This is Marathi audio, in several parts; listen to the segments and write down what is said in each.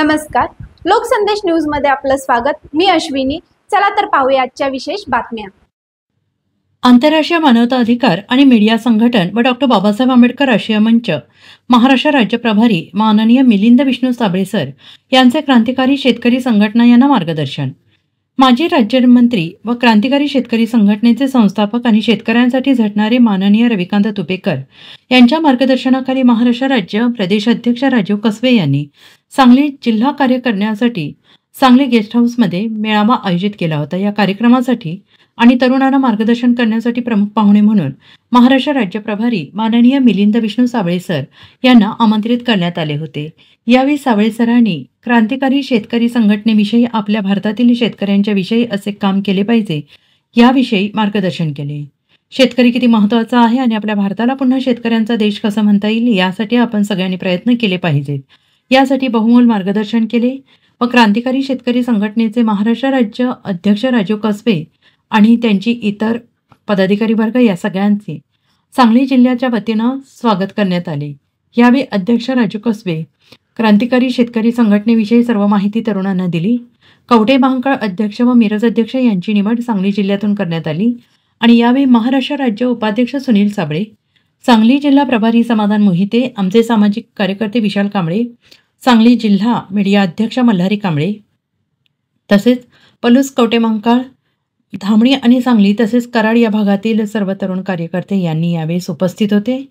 नमस्कार, लोकसंदेश न्यूज मध्ये आपलं स्वागत। मी अश्विनी। चला तर पाहूया आजच्या विशेष बातम्या। आंतरराष्ट्रीय मानवता अधिकार आणि मीडिया संघटन व डॉक्टर बाबासाहेब आंबेडकर राष्ट्रीय मंच महाराष्ट्र राज्य प्रभारी माननीय मिलिंद विष्णू साबळे सर यांचे क्रांतिकारी शेतकरी संघटना यांना मार्गदर्शन। माजी राज्यमंत्री व क्रांतिकारी शेतकरी संघटनेचे संस्थापक आणि शेतकऱ्यांसाठी झटणारे माननीय रविकांत तुपेकर यांच्या मार्गदर्शनाखाली महाराष्ट्र राज्य प्रदेशाध्यक्ष राजीव कसबे यांनी सांगली जिल्हा कार्य करण्यासाठी सांगली गेस्ट हाऊसमध्ये मेळावा आयोजित केला होता। या कार्यक्रमासाठी आणि तरुणांना मार्गदर्शन करण्यासाठी प्रमुख पाहुणे म्हणून महाराष्ट्र राज्य प्रभारी माननीय मिलिंद विष्णू साबळे सर यांना आमंत्रित करण्यात आले होते। यावेळी साबळे सरांनी क्रांतिकारी शेतकरी संघटनेविषयी आपल्या भारतातील शेतकऱ्यांच्या विषयी असे काम केले पाहिजे याविषयी मार्गदर्शन केले। शेतकरी किती महत्त्वाचा आहे आणि आपल्या भारताला पुन्हा शेतकऱ्यांचा देश कसा म्हणता येईल यासाठी आपण सगळ्यांनी प्रयत्न केले पाहिजेत। यासाठी बहुमोल मार्गदर्शन केले व क्रांतिकारी शेतकरी संघटनेचे महाराष्ट्र राज्य अध्यक्ष राजीव कसबे आणि त्यांची इतर पदाधिकारी वर्ग या सगळ्यांचे सांगली जिल्ह्याच्या वतीनं स्वागत करण्यात आले। यावेळी अध्यक्ष राजू कसबे क्रांतिकारी शेतकरी संघटनेविषयी सर्व माहिती तरुणांना दिली। कवठे महांकाळ अध्यक्ष व मिरज अध्यक्ष यांची निवड सांगली जिल्ह्यातून करण्यात आली आणि यावेळी महाराष्ट्र राज्य उपाध्यक्ष सुनील साबळे, सांगली जिल्हा प्रभारी समाधान मोहिते, आमचे सामाजिक कार्यकर्ते विशाल कांबळे, सांगली जिल्हा मीडिया अध्यक्ष मल्हारी कांबळे, तसेच पलूस कवठे महांकाळ धामणी आणि सांगली तसेच कराड या भागातील सर्व तरुण कार्यकर्ते यांनी यावेळी उपस्थित होते।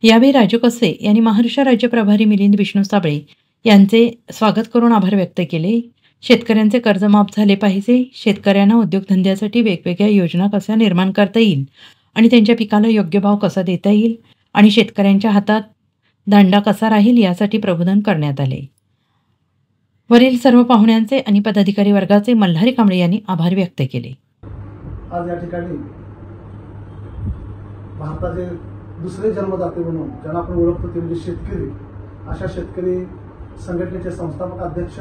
यावेळी राजू कसबे यांनी महाराष्ट्र राज्य प्रभारी मिलिंद विष्णू साबळे यांचे स्वागत करून आभार व्यक्त केले। शेतकऱ्यांचे कर्ज माफ झाले पाहिजे, शेतकऱ्यांना उद्योगधंद्यासाठी वेगवेगळ्या योजना कशा निर्माण करता येईल आणि त्यांच्या पिकाला योग्य भाव कसा देता येईल आणि शेतकऱ्यांच्या हातात दांडा कसा राहील यासाठी प्रबोधन करण्यात आले। वरील सर्व पाहुण्यांचे आणि पदाधिकारी वर्गाचे मल्हारी कांबळे यांनी आभार व्यक्त केले। आज या ठिकाणी भारताचे दुसरे जन्मदाते म्हणून ज्यांना आपण ओळखतो ते म्हणजे शेतकरी, अशा शेतकरी संघटनेचे संस्थापक अध्यक्ष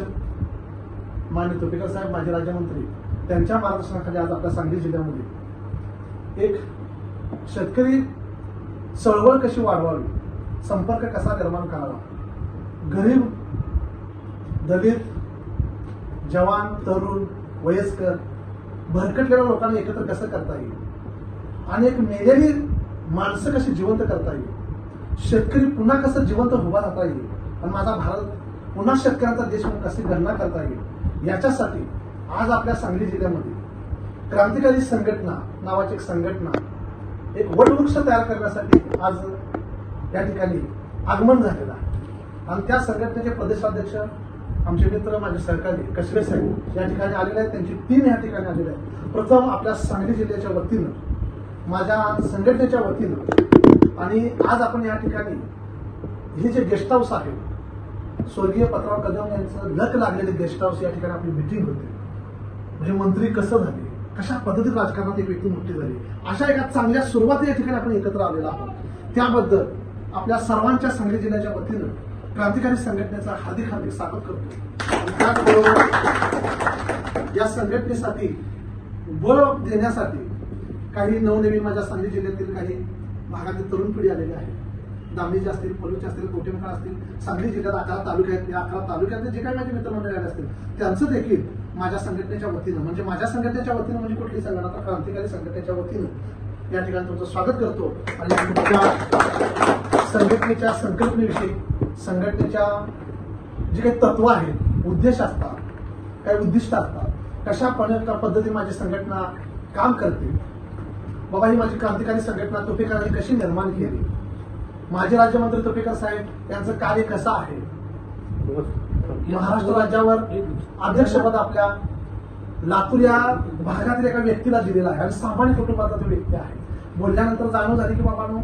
माननीय तुपेकर साहेब, माजी राज्यमंत्री, त्यांच्या मार्गदर्शनाखाली आज आपल्या सांगली जिल्ह्यामध्ये एक शेतकरी चळवळ कशी वाढवावी, संपर्क कसा निर्माण करावा, गरीब, दलित, जवान, तरुण, वयस्कर, भरकटलेल्या लोकांना एकत्र कसं करता येईल आणि एक मेलेली माणसं कशी जिवंत करता येईल, शेतकरी पुन्हा कसं जिवंत उभा राहता येईल आणि माझा भारत पुन्हा शेतकऱ्यांचा देश म्हणून कशी गणना करता येईल, याच्यासाठी आज आपल्या सांगली जिल्ह्यामध्ये क्रांतिकारी संघटना नावाची एक संघटना, एक वटवृक्ष तयार करण्यासाठी आज या ठिकाणी आगमन झालेलं आहे आणि त्या संघटनेचे प्रदेशाध्यक्ष आमचे मित्र, माझे सहकारी कसबे साहेब या ठिकाणी आलेले आहेत। त्यांची टीम या ठिकाणी आलेली आहे। प्रथम आपल्या सांगली जिल्ह्याच्या वतीनं, माझ्या संघटनेच्या वतीनं आणि आज आपण या ठिकाणी हे जे गेस्ट हाऊस आहे, स्वर्गीय पत्राव कदम यांचं लक लागलेले गेस्ट हाऊस, या ठिकाणी आपली मिटिंग होते। म्हणजे मंत्री कसं झाले, कशा पद्धतीत राजकारणात एक व्यक्ती मोठी झाली, अशा एका चांगल्या सुरुवाती या ठिकाणी आपण एकत्र आलेला आहोत। त्याबद्दल आपल्या सर्वांच्या सांगली जिल्ह्याच्या वतीनं क्रांतिकारी संघटनेचा हार्दिक हार्दिक स्वागत करतो। त्याचबरोबर या संघटनेसाठी बळ देण्यासाठी काही नवनवीन माझ्या सांगली जिल्ह्यातील काही भागातील तरुण पिढी आलेली आहे। दामणीचे असतील, पलूसचे असतील, कवठे महांकाळ असतील, सांगली जिल्ह्यात 11 तालुक्यातले 11 तालुक्यातले जे काही माझे मित्रमंडळी आले असतील त्यांचं देखील माझ्या संघटनेच्या वतीनं, म्हणजे माझ्या संघटनेच्या वतीनं म्हणजे कुठली संघटना, तर क्रांतिकारी संघटनेच्या वतीनं या ठिकाणी तुमचं स्वागत करतो आणि तुमच्या संघटनेच्या संकल्पनेविषयी, संघटनेच्या जे काही तत्व आहेत, उद्देश असतात, काही उद्दिष्ट असतात, कशा पद्धतीने माझी संघटना काम करते, बाबा ही माझी क्रांतिकारी संघटना तुपेकरांनी कशी निर्माण केली, माजी राज्यमंत्री तुपेकर साहेब यांचं कार्य कसं आहे, महाराष्ट्र राज्यावर अध्यक्षपद आपल्या लातूर या भागातील एका व्यक्तीला दिलेला आहे आणि सामान्य कुटुंबाचा तो व्यक्ती आहे। बोलल्यानंतर जाणीव झाली की बाबांनो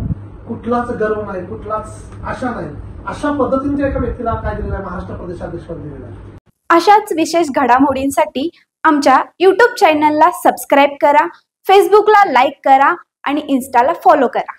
कुठलाच गर्व नाही, कुठलाच आशा नाही, अशा पद्धतीने एका व्यक्तीला काय दिलेलं आहे, महाराष्ट्र प्रदेशाध्यक्षपद दिलेलं आहे। अशाच विशेष घडामोडींसाठी आमच्या YouTube चॅनलला सबस्क्राईब करा, फेसबुकला लाईक करा आणि इन्स्टाला फॉलो करा।